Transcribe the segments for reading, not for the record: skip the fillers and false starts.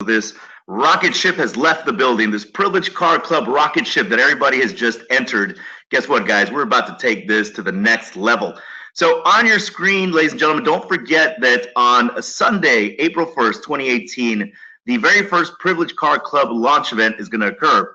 This rocket ship has left the building. This Privileged Car Club rocket ship that everybody has just entered. Guess what, guys? We're about to take this to the next level. So on your screen, ladies and gentlemen, don't forget that on Sunday, April 1st, 2018, the very first Privileged Car Club launch event is going to occur.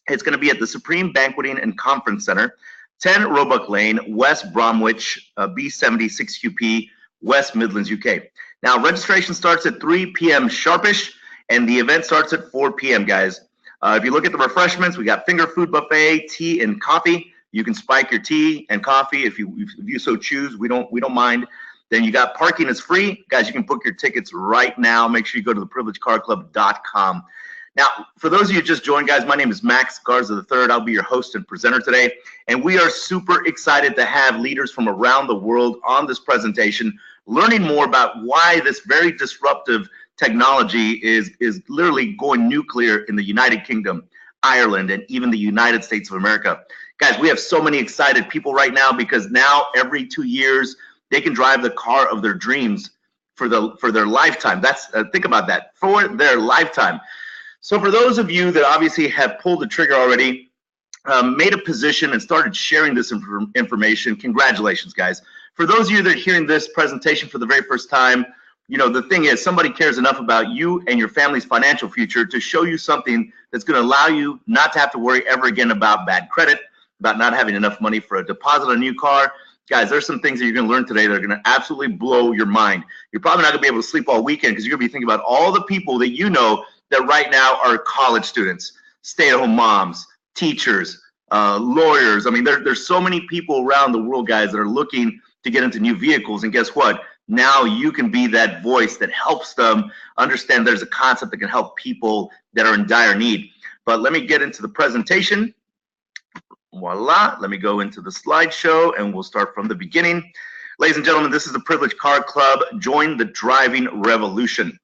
It's going to be at the Supreme Banqueting and Conference Center, 10 Roebuck Lane, West Bromwich, B76QP, West Midlands, UK. Now, registration starts at 3 p.m. sharpish, and the event starts at 4 p.m., guys. If you look at the refreshments, we got finger food buffet, tea and coffee. You can spike your tea and coffee if you so choose. We don't mind. Then you got parking is free. Guys, you can book your tickets right now. Make sure you go to theprivilegedcarclub.com. Now, for those of you who just joined, guys, my name is Max Garza III. I'll be your host and presenter today. And we are super excited to have leaders from around the world on this presentation, learning more about why this very disruptive technology is literally going nuclear in the United Kingdom, Ireland, and even the United States of America. Guys, we have so many excited people right now because now every 2 years, they can drive the car of their dreams for their lifetime. That's think about that, for their lifetime. So for those of you that obviously have pulled the trigger already, made a position and started sharing this information, congratulations, guys. For those of you that are hearing this presentation for the very first time, you know, the thing is somebody cares enough about you and your family's financial future to show you something that's going to allow you not to have to worry ever again about bad credit, about not having enough money for a deposit on a new car. Guys, there's some things that you're going to learn today that are going to absolutely blow your mind. You're probably not going to be able to sleep all weekend because you're going to be thinking about all the people that you know that right now are college students, stay-at-home moms, teachers, lawyers. I mean, there's so many people around the world, guys, that are looking to get into new vehicles. And guess what? Now you can be that voice that helps them understand there's a concept that can help people that are in dire need. But let me get into the presentation. Voila. Let me go into the slideshow and we'll start from the beginning. Ladies and gentlemen, this is the Privileged Car Club. Join the driving revolution.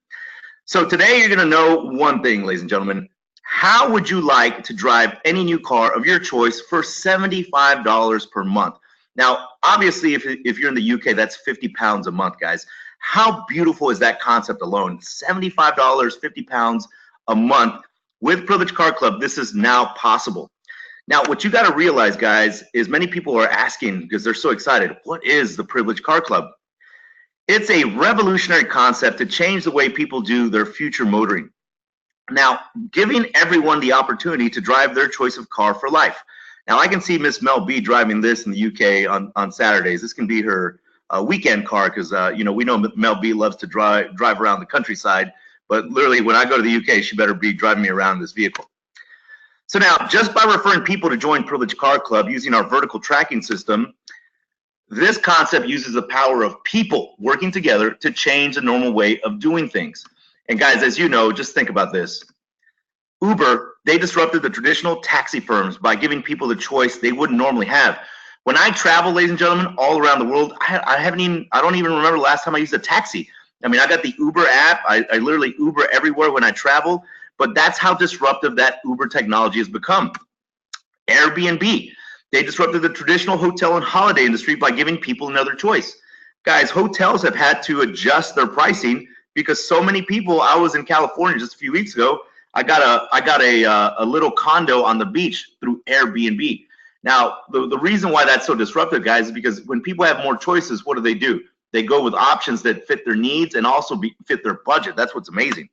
So today you're going to know one thing, ladies and gentlemen. How would you like to drive any new car of your choice for $75 per month? Now, obviously, if you're in the UK, that's 50 pounds a month, guys. How beautiful is that concept alone? $75, 50 pounds a month. With Privileged Car Club, this is now possible. Now, what you got to realize, guys, is many people are asking because they're so excited, what is the Privileged Car Club? It's a revolutionary concept to change the way people do their future motoring. Now, giving everyone the opportunity to drive their choice of car for life. Now, I can see Miss Mel B driving this in the UK on Saturdays. This can be her weekend car because, you know, we know Mel B loves to drive around the countryside. But literally, when I go to the UK, she better be driving me around this vehicle. So now, just by referring people to join Privileged Car Club using our vertical tracking system, this concept uses the power of people working together to change the normal way of doing things. And guys, as you know, just think about this. Uber, they disrupted the traditional taxi firms by giving people the choice they wouldn't normally have. When I travel, ladies and gentlemen, all around the world, I don't even remember the last time I used a taxi. I mean, I got the Uber app. I literally Uber everywhere when I travel, but that's how disruptive that Uber technology has become. Airbnb, they disrupted the traditional hotel and holiday industry by giving people another choice. Guys, hotels have had to adjust their pricing because so many people, I was in California just a few weeks ago, I got a little condo on the beach through Airbnb. Now, the reason why that's so disruptive, guys, is because when people have more choices, what do? They go with options that fit their needs and also fit their budget. That's what's amazing.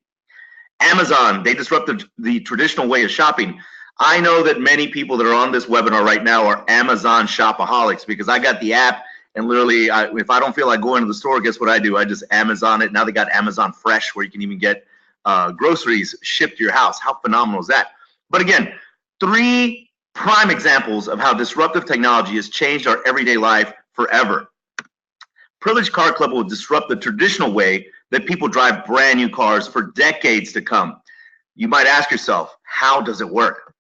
Amazon, they disrupted the traditional way of shopping. I know that many people that are on this webinar right now are Amazon shopaholics because I got the app and literally if I don't feel like going to the store, guess what I do? I just Amazon it. Now they got Amazon Fresh where you can even get groceries shipped to your house. How phenomenal is that? But again, 3 prime examples of how disruptive technology has changed our everyday life forever. Privileged Car Club will disrupt the traditional way that people drive brand new cars for decades to come. You might ask yourself, how does it work?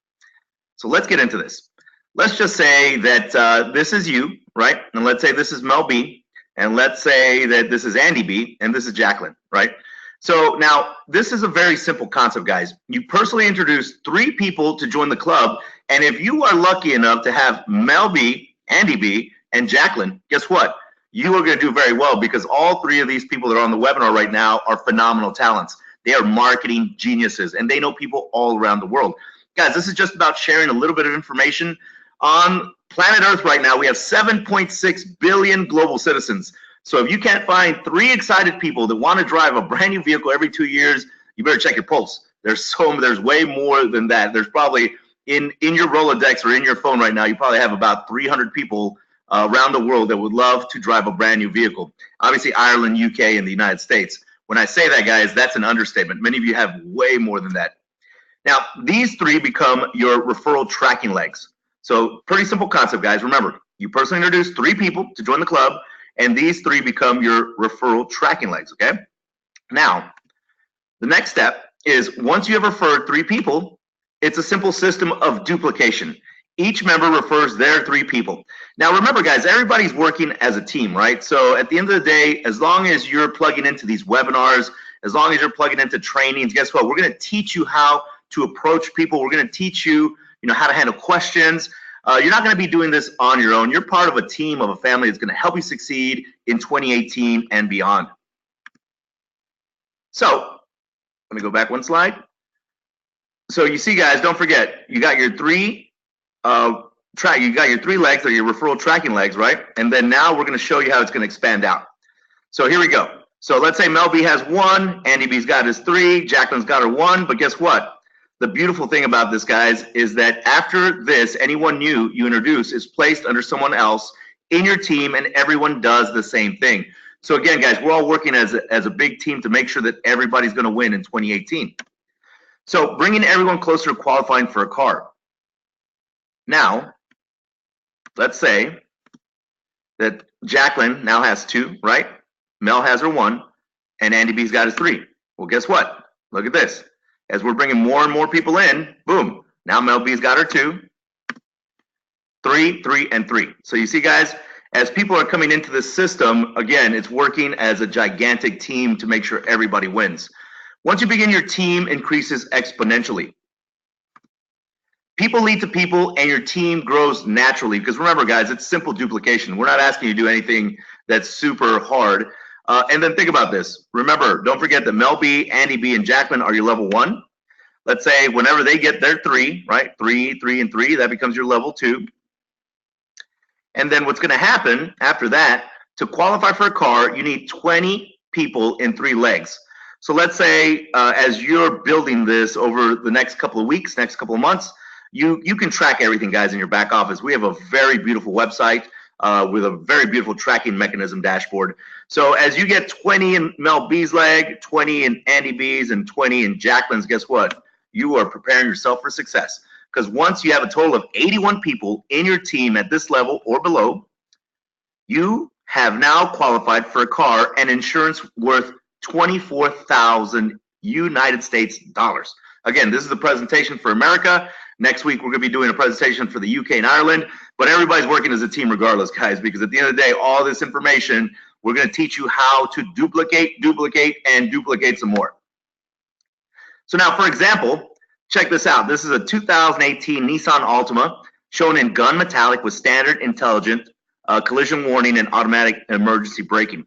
So let's get into this. Let's just say that this is you, right? And let's say this is Mel B. And let's say that this is Andy B. And this is Jacqueline, right? So now this is a very simple concept, guys. You personally introduce 3 people to join the club. And if you are lucky enough to have Mel B, Andy B, and Jacqueline, guess what? You are going to do very well because all 3 of these people that are on the webinar right now are phenomenal talents. They are marketing geniuses, and they know people all around the world. Guys, this is just about sharing a little bit of information. On planet Earth right now, we have 7.6 billion global citizens. So if you can't find 3 excited people that want to drive a brand new vehicle every 2 years, you better check your pulse. There's way more than that. There's probably in your Rolodex or in your phone right now, you probably have about 300 people around the world that would love to drive a brand new vehicle. Obviously, Ireland, UK, and the United States. When I say that, guys, that's an understatement. Many of you have way more than that. Now, these 3 become your referral tracking legs. So pretty simple concept, guys. Remember, you personally introduce 3 people to join the club, and these 3 become your referral tracking legs, okay? Now, the next step is once you have referred 3 people, it's a simple system of duplication. Each member refers their 3 people. Now, remember, guys, everybody's working as a team, right? So at the end of the day, as long as you're plugging into these webinars, as long as you're plugging into trainings, guess what? We're going to teach you how to approach people. We're going to teach you, how to handle questions. You're not going to be doing this on your own. You're part of a team, of a family that's going to help you succeed in 2018 and beyond. So let me go back 1 slide. So you see, guys, don't forget, you got your 3 you got your 3 legs, or your referral tracking legs, right? And then now we're going to show you how it's going to expand out. So here we go. So let's say Mel B has 1, Andy B's got his 3, Jacqueline's got her 1, but guess what? The beautiful thing about this, guys, is that after this, anyone new you introduce is placed under someone else in your team, and everyone does the same thing. So again, guys, we're all working as a big team to make sure that everybody's going to win in 2018. So bringing everyone closer to qualifying for a car. Now, let's say that Jacqueline now has 2, right? Mel has her 1, and Andy B's got his 3. Well, guess what? Look at this. As we're bringing more and more people in, boom, now Mel B's got her 2, 3, 3, and 3. So you see, guys, as people are coming into this system, again, it's working as a gigantic team to make sure everybody wins. Once you begin, your team increases exponentially. People lead to people, and your team grows naturally. Because remember, guys, it's simple duplication. We're not asking you to do anything that's super hard. And then think about this. Remember, don't forget that Mel B, Andy B, and Jacqueline are your level 1. Let's say whenever they get their 3, right? 3, 3, and 3, that becomes your level 2. And then what's going to happen after that, to qualify for a car, you need 20 people in 3 legs. So let's say as you're building this over the next couple of weeks, next couple of months, you can track everything, guys, in your back office. We have a very beautiful website with a very beautiful tracking mechanism dashboard. So as you get 20 in Mel B's leg, 20 in Andy B's, and 20 in Jacqueline's, guess what? You are preparing yourself for success. Because once you have a total of 81 people in your team at this level or below, you have now qualified for a car and insurance worth 24,000 United States dollars. Again, this is a presentation for America. Next week, we're going to be doing a presentation for the UK and Ireland. But everybody's working as a team regardless, guys, because at the end of the day, all this information, we're going to teach you how to duplicate, and duplicate some more. So now, for example, check this out. This is a 2018 Nissan Altima shown in gun metallic with standard intelligent collision warning and automatic emergency braking.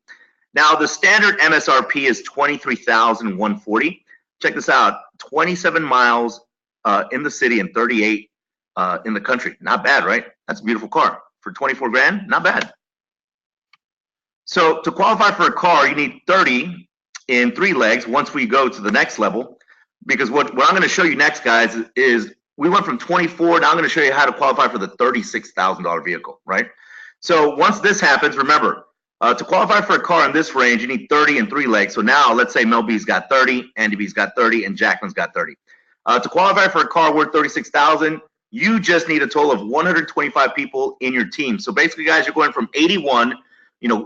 Now, the standard MSRP is $23,140. Check this out, 27 miles in the city and 38 in the country. Not bad, right? That's a beautiful car. For 24 grand, not bad. So to qualify for a car, you need 30 in 3 legs once we go to the next level. Because what I'm going to show you next, guys, is we went from 24. Now I'm going to show you how to qualify for the $36,000 vehicle, right? So once this happens, remember, to qualify for a car in this range, you need 30 in 3 legs. So now let's say Mel B's got 30, Andy B's got 30, and Jacqueline's got 30. To qualify for a car worth $36,000, you just need a total of 125 people in your team. So basically, guys, you're going from 81.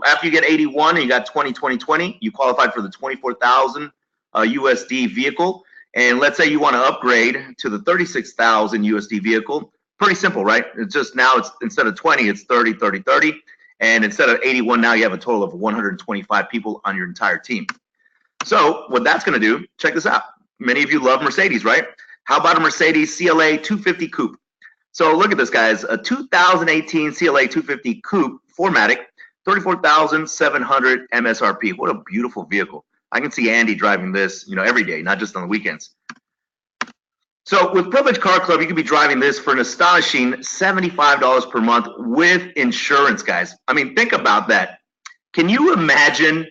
After you get 81 and you got 20, 20, 20, you qualified for the 24,000 USD vehicle. And let's say you want to upgrade to the 36,000 USD vehicle. Pretty simple, right? It's just now it's instead of 20, it's 30, 30, 30. And instead of 81, now you have a total of 125 people on your entire team. So what that's going to do, check this out. Many of you love Mercedes, right? How about a Mercedes CLA 250 Coupe? So look at this, guys. A 2018 CLA 250 Coupe 4MATIC, 34,700 MSRP. What a beautiful vehicle. I can see Andy driving this, every day, not just on the weekends. So with Privileged Car Club, you could be driving this for an astonishing $75 per month with insurance, guys. I mean, think about that. Can you imagine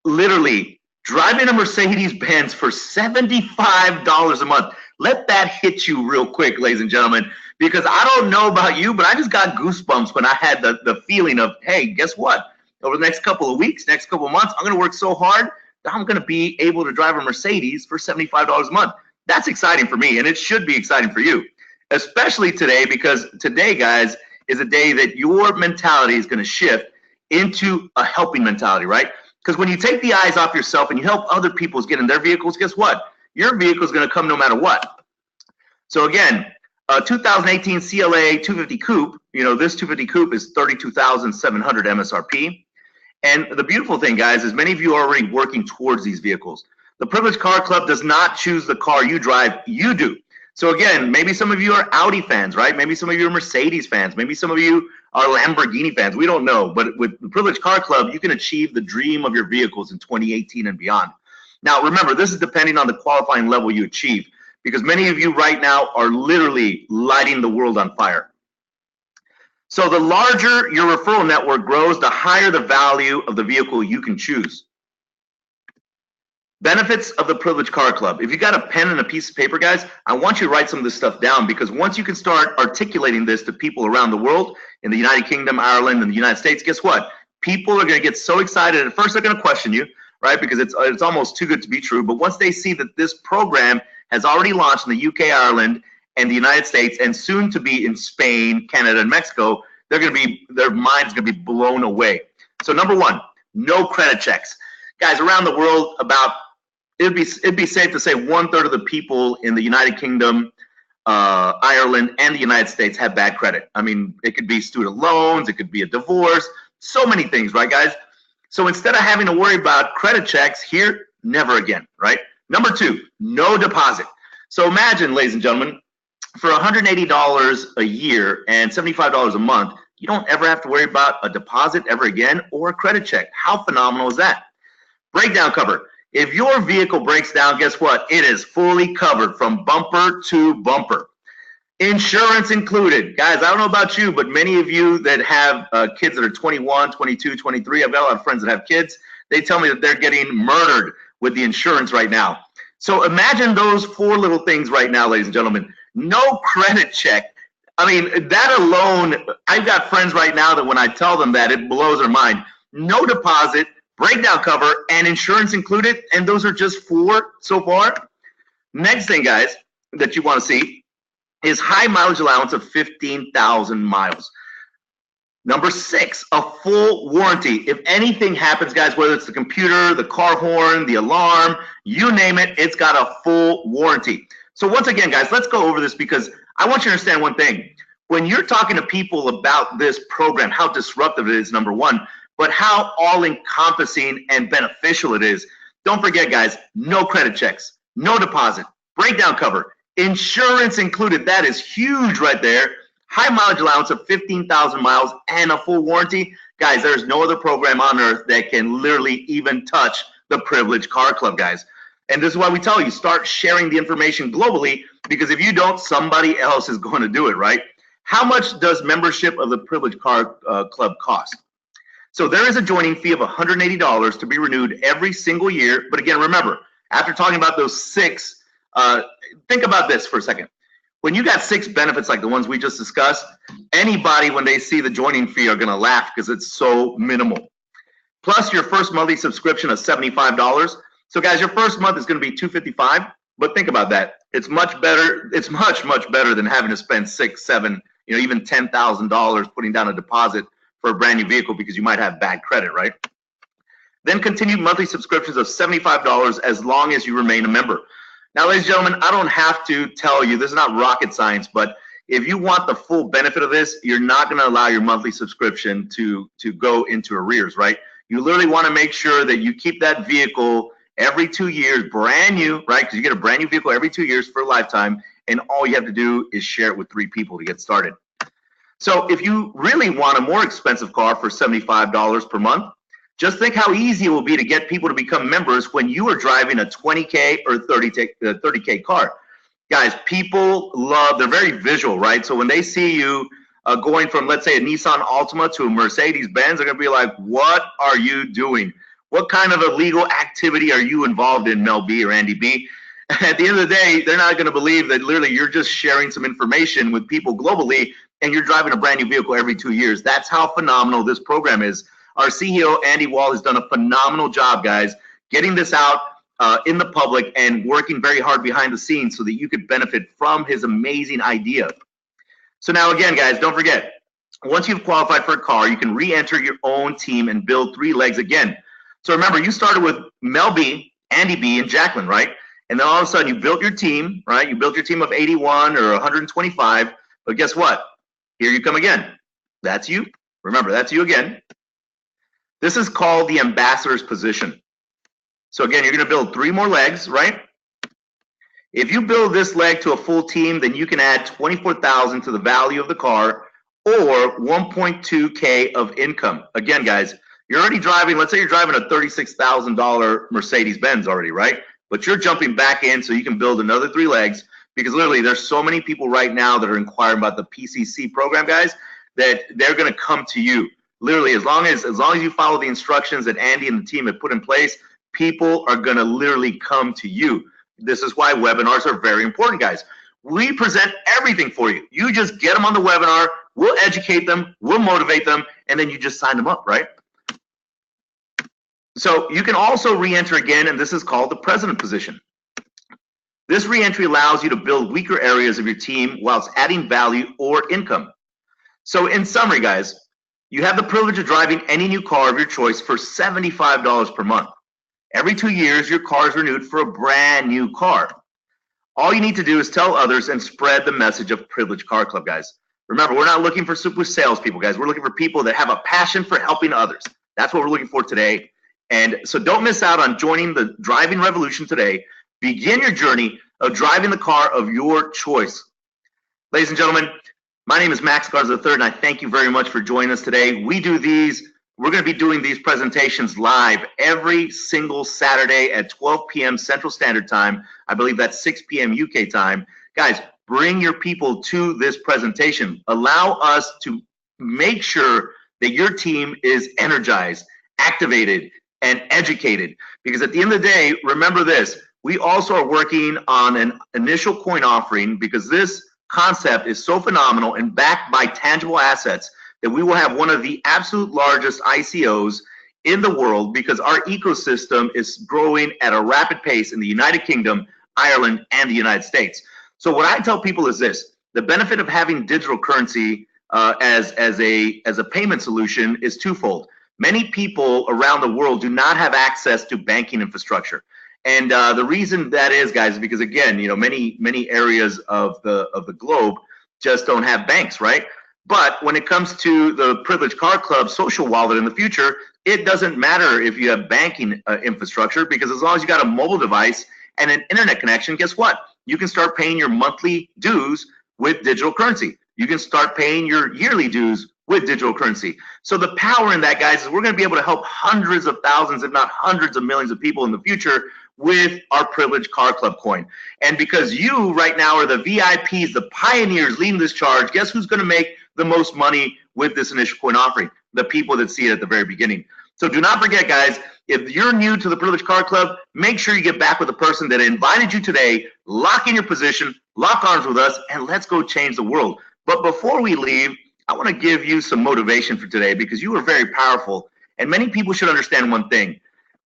literally driving a Mercedes-Benz for $75 a month? Let that hit you real quick, ladies and gentlemen, because I don't know about you, but I just got goosebumps when I had the feeling of, hey, guess what? Over the next couple of weeks, next couple of months, I'm going to work so hard that I'm going to be able to drive a Mercedes for $75 a month. That's exciting for me, and it should be exciting for you, especially today, because today, guys, is a day that your mentality is going to shift into a helping mentality, right? Because when you take the eyes off yourself and you help other people get in their vehicles, guess what? Your vehicle is going to come no matter what. So again, 2018 CLA 250 Coupe, this 250 Coupe is $32,700 MSRP. And the beautiful thing, guys, is many of you are already working towards these vehicles. The Privileged Car Club does not choose the car you drive, you do. So again, maybe some of you are Audi fans, right? Maybe some of you are Mercedes fans. Maybe some of you are Lamborghini fans. We don't know. But with the Privileged Car Club, you can achieve the dream of your vehicles in 2018 and beyond. Now, remember, this is depending on the qualifying level you achieve, because many of you right now are literally lighting the world on fire. So the larger your referral network grows, the higher the value of the vehicle you can choose. Benefits of the Privileged Car Club. If you got a pen and a piece of paper, guys, I want you to write some of this stuff down, because once you can start articulating this to people around the world, in the United Kingdom, Ireland, and the United States, guess what? People are going to get so excited. At first, they're going to question you, right? Because it's almost too good to be true. But once they see that this program has already launched in the UK, Ireland, and the United States, and soon to be in Spain, Canada, and Mexico, their mind's going to be blown away. So number one, no credit checks. Guys, around the world, it'd be safe to say 1/3 of the people in the United Kingdom, Ireland, and the United States have bad credit. I mean, it could be student loans, it could be a divorce, so many things, right, guys? So instead of having to worry about credit checks here, never again, right? Number two, no deposit. So imagine, ladies and gentlemen, for $180 a year and $75 a month, you don't ever have to worry about a deposit ever again or a credit check. How phenomenal is that? Breakdown cover. If your vehicle breaks down, guess what? It is fully covered from bumper to bumper. Insurance included. Guys, I don't know about you, but many of you that have kids that are 21, 22, 23, I've got a lot of friends that have kids, they tell me that they're getting murdered with the insurance right now. So imagine those four little things right now, ladies and gentlemen. No credit check. I mean, that alone, I've got friends right now that when I tell them that, it blows their mind. No deposit, breakdown cover, and insurance included, and those are just four so far. Next thing, guys, that you want to see is high mileage allowance of 15,000 miles. Number six, a full warranty. If anything happens, guys, whether it's the computer, the car horn, the alarm, you name it, it's got a full warranty. So once again, guys, let's go over this, because I want you to understand one thing. When you're talking to people about this program, how disruptive it is, number one, but how all-encompassing and beneficial it is. Don't forget, guys, no credit checks, no deposit, breakdown cover, insurance included. That is huge right there. High mileage allowance of 15,000 miles and a full warranty. Guys, there's no other program on earth that can literally even touch the Privileged Car Club, guys. And this is why we tell you, start sharing the information globally, because if you don't, somebody else is going to do it, right? How much does membership of the Privileged Car Club cost? So there is a joining fee of $180 to be renewed every single year. But again, remember, after talking about those six, think about this for a second. When you got six benefits like the ones we just discussed, anybody, when they see the joining fee, are going to laugh because it's so minimal. Plus your first monthly subscription of $75. So guys, your first month is going to be $255. But think about that. It's much better. It's much better than having to spend $6,000, $7,000, even $10,000 putting down a deposit for a brand new vehicle because you might have bad credit, right? Then continued monthly subscriptions of $75 as long as you remain a member. Now, ladies and gentlemen, I don't have to tell you, this is not rocket science, but if you want the full benefit of this, you're not going to allow your monthly subscription to go into arrears, right? You literally want to make sure that you keep that vehicle every 2 years, brand new, right? Because you get a brand new vehicle every 2 years for a lifetime, and all you have to do is share it with 3 people to get started. So if you really want a more expensive car for $75 per month, Just think how easy it will be to get people to become members when you are driving a 20K or 30K car. Guys, people love, they're very visual, right? So when they see you going from, let's say, a Nissan Altima to a Mercedes-Benz, they're going to be like, what are you doing? What kind of illegal activity are you involved in, Mel B or Andy B? At the end of the day, they're not going to believe that literally you're just sharing some information with people globally and you're driving a brand new vehicle every 2 years. That's how phenomenal this program is. Our CEO, Andy Wall, has done a phenomenal job, guys, getting this out in the public and working very hard behind the scenes so that you could benefit from his amazing idea. So now, again, guys, don't forget, once you've qualified for a car, you can re-enter your own team and build 3 legs again. So remember, you started with Mel B, Andy B, and Jacqueline, right? And then all of a sudden, you built your team, right? You built your team of 81 or 125. But guess what? Here you come again. That's you. Remember, that's you again. This is called the ambassador's position. So again, you're going to build 3 more legs, right? If you build this leg to a full team, then you can add $24,000 to the value of the car or 1.2K of income. Again, guys, you're already driving, let's say you're driving a $36,000 Mercedes-Benz already, right? But you're jumping back in so you can build another 3 legs because literally there's so many people right now that are inquiring about the PCC program, guys, that they're going to come to you. Literally, as long as you follow the instructions that Andy and the team have put in place, people are going to literally come to you. This is why webinars are very important, guys. We present everything for you. You just get them on the webinar, we'll educate them, we'll motivate them, and then you just sign them up, right? So you can also re-enter again, and this is called the president position. This re-entry allows you to build weaker areas of your team whilst adding value or income. So in summary, guys, you have the privilege of driving any new car of your choice for $75 per month. Every 2 years, your car is renewed for a brand new car. All you need to do is tell others and spread the message of Privileged Car Club, guys. Remember, we're not looking for super salespeople, guys. We're looking for people that have a passion for helping others. That's what we're looking for today. And so don't miss out on joining the driving revolution today. Begin your journey of driving the car of your choice. Ladies and gentlemen, my name is Max Garza III, and I thank you very much for joining us today. We're going to be doing these presentations live every single Saturday at 12 p.m. Central Standard Time. I believe that's 6 p.m. UK time. Guys, bring your people to this presentation. Allow us to make sure that your team is energized, activated, and educated. Because at the end of the day, remember this, we also are working on an initial coin offering because this concept is so phenomenal and backed by tangible assets that we will have one of the absolute largest ICOs in the world because our ecosystem is growing at a rapid pace in the United Kingdom, Ireland, and the United States. So what I tell people is this, the benefit of having digital currency as a payment solution is twofold. Many people around the world do not have access to banking infrastructure. And the reason that is, guys, is because, again, you know, many areas of the globe just don't have banks, right? But when it comes to the Privileged Car Club social wallet in the future, it doesn't matter if you have banking infrastructure because as long as you got a mobile device and an internet connection, guess what? You can start paying your monthly dues with digital currency. You can start paying your yearly dues with digital currency. So the power in that, guys, is we're going to be able to help hundreds of thousands, if not hundreds of millions of people in the future with our Privileged Car Club coin. And because you right now are the VIPs, the pioneers leading this charge, guess who's going to make the most money with this initial coin offering? The people that see it at the very beginning. So do not forget, guys, if you're new to the Privileged Car Club, make sure you get back with the person that invited you today, lock in your position, lock arms with us, and let's go change the world. But before we leave, I want to give you some motivation for today because you are very powerful. And many people should understand one thing.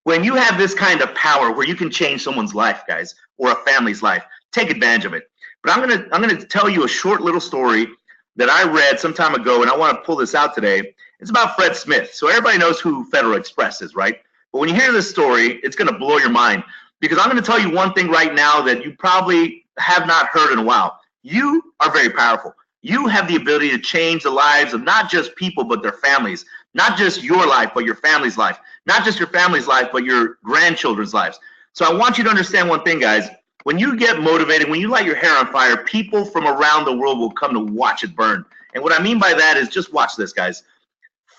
When you have this kind of power where you can change someone's life, guys, or a family's life, take advantage of it. But I'm gonna tell you a short little story that I read some time ago, and I want to pull this out today. It's about Fred Smith. So everybody knows who Federal Express is, right? But when you hear this story, it's going to blow your mind because I'm going to tell you one thing right now that you probably have not heard in a while. You are very powerful. You have the ability to change the lives of not just people, but their families. Not just your life, but your family's life. Not just your family's life, but your grandchildren's lives. So I want you to understand one thing, guys. When you get motivated, when you light your hair on fire, people from around the world will come to watch it burn. And what I mean by that is just watch this, guys.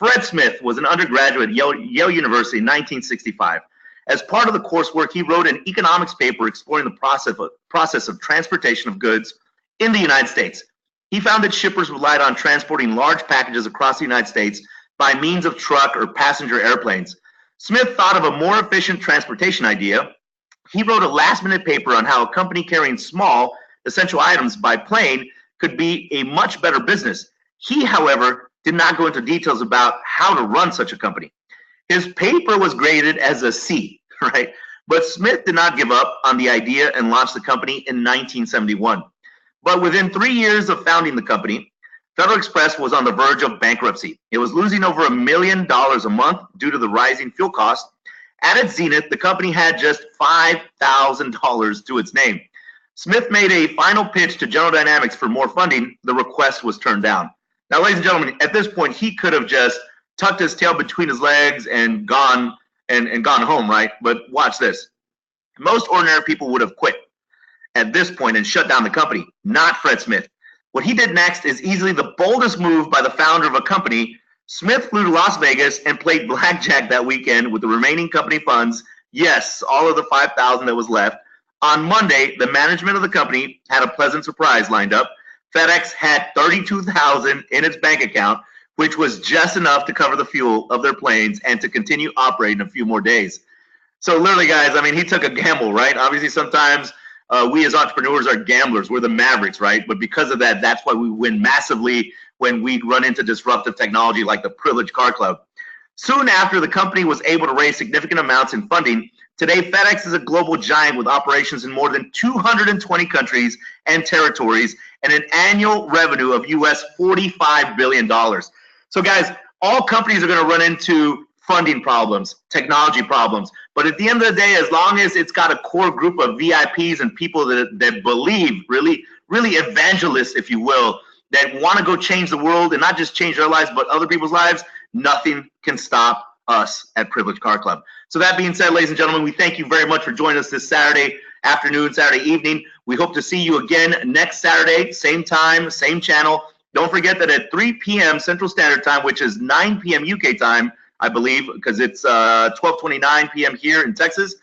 Fred Smith was an undergraduate at Yale University in 1965. As part of the coursework, he wrote an economics paper exploring the process of transportation of goods in the United States. He found that shippers relied on transporting large packages across the United States by means of truck or passenger airplanes. Smith thought of a more efficient transportation idea. He wrote a last-minute paper on how a company carrying small, essential items by plane could be a much better business. He, however, did not go into details about how to run such a company. His paper was graded as a C, right? But Smith did not give up on the idea and launched the company in 1971. But within 3 years of founding the company, Federal Express was on the verge of bankruptcy. It was losing over $1 million a month due to the rising fuel costs. At its zenith, the company had just $5,000 to its name. Smith made a final pitch to General Dynamics for more funding. The request was turned down. Now, ladies and gentlemen, at this point, he could have just tucked his tail between his legs and gone home, right? But watch this. Most ordinary people would have quit at this point and shut down the company, not Fred Smith. What he did next is easily the boldest move by the founder of a company. Smith flew to Las Vegas and played blackjack that weekend with the remaining company funds. Yes, all of the $5,000 that was left. On Monday, the management of the company had a pleasant surprise lined up. FedEx had $32,000 in its bank account, which was just enough to cover the fuel of their planes and to continue operating a few more days. So literally, guys, I mean, he took a gamble, right? Obviously, sometimes we as entrepreneurs are gamblers. We're the Mavericks, right? But because of that, that's why we win massively when we run into disruptive technology like the Privileged Car Club. Soon after, the company was able to raise significant amounts in funding. Today, FedEx is a global giant with operations in more than 220 countries and territories and an annual revenue of US $45 billion. So guys, all companies are going to run into funding problems, technology problems. But at the end of the day, as long as it's got a core group of VIPs and people that believe, really evangelists, if you will, that want to go change the world and not just change their lives, but other people's lives, nothing can stop us at Privileged Car Club. So that being said, ladies and gentlemen, we thank you very much for joining us this Saturday afternoon, Saturday evening. We hope to see you again next Saturday, same time, same channel. Don't forget that at 3 p.m. Central Standard Time, which is 9 p.m. UK time, I believe, because it's 12:29 p.m. here in Texas.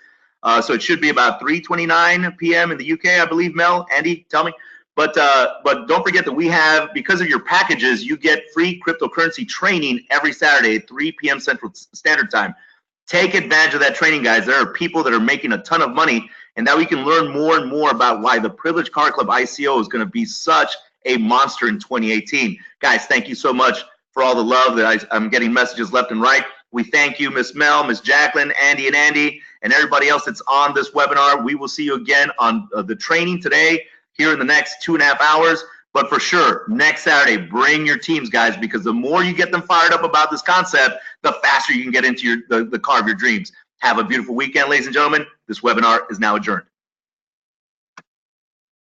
So it should be about 3:29 p.m. in the UK, I believe. Mel, Andy, tell me. But don't forget that we have, because of your packages, you get free cryptocurrency training every Saturday at 3 p.m. Central Standard Time. Take advantage of that training, guys. There are people that are making a ton of money, and now we can learn more and more about why the Privileged Car Club ICO is going to be such a monster in 2018. Guys, thank you so much for all the love that I'm getting messages left and right. We thank you, Miss Mel, Miss Jacqueline, Andy, and everybody else that's on this webinar. We will see you again on the training today here in the next 2.5 hours. But for sure, next Saturday, bring your teams, guys, because the more you get them fired up about this concept, the faster you can get into the car of your dreams. Have a beautiful weekend, ladies and gentlemen. This webinar is now adjourned.